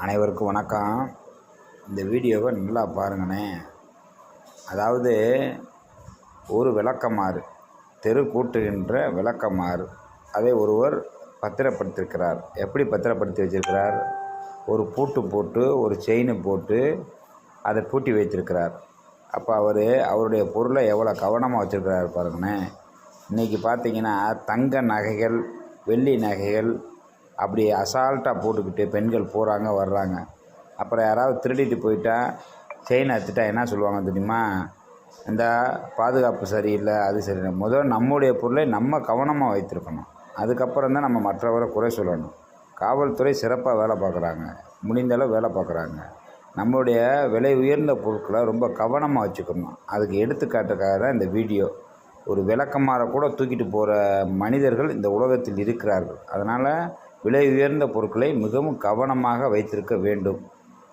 அனைவருக்கும் வணக்கம். இந்த வீடியோவை நல்லா பாருங்கண்ணே. அதாவது ஒரு விளக்கமாறு, தெரு கூட்டுகின்ற விளக்கமாறு, அதை ஒருவர் பத்திரப்படுத்தியிருக்கிறார். எப்படி பத்திரப்படுத்தி வச்சிருக்கிறார்? ஒரு பூட்டு போட்டு, ஒரு செயின் போட்டு அதை பூட்டி வைத்திருக்கிறார். அப்போ அவருடைய பொருளை எவ்வளோ கவனமாக வச்சுருக்கிறார் பாருங்கண்ணே. இன்றைக்கி பார்த்தீங்கன்னா தங்க நகைகள், வெள்ளி நகைகள் அப்படி அசால்ட்டாக போட்டுக்கிட்டு பெண்கள் போகிறாங்க வர்றாங்க. அப்புறம் யாராவது திருடிட்டு போயிட்டா, செயின் அறுத்துட்டா என்ன சொல்லுவாங்க தெரியுமா? இந்த பாதுகாப்பு சரியில்லை, அது சரியில்லை. முதல்ல நம்முடைய பொருளை நம்ம கவனமாக வைத்திருக்கணும். அதுக்கப்புறம் தான் நம்ம மற்றவரை குறை சொல்லணும். காவல்துறை சிறப்பாக வேலை பார்க்குறாங்க, முடிந்தளவு வேலை பார்க்குறாங்க. நம்மளுடைய விலை உயர்ந்த பொருட்களை ரொம்ப கவனமாக வச்சுக்கணும். அதுக்கு எடுத்துக்காட்டுக்காக தான் இந்த வீடியோ. ஒரு விளக்கமாற கூட தூக்கிட்டு போகிற மனிதர்கள் இந்த உலகத்தில் இருக்கிறார்கள். அதனால் விலை உயர்ந்த பொருட்களை மிகவும் கவனமாக வைத்திருக்க வேண்டும்.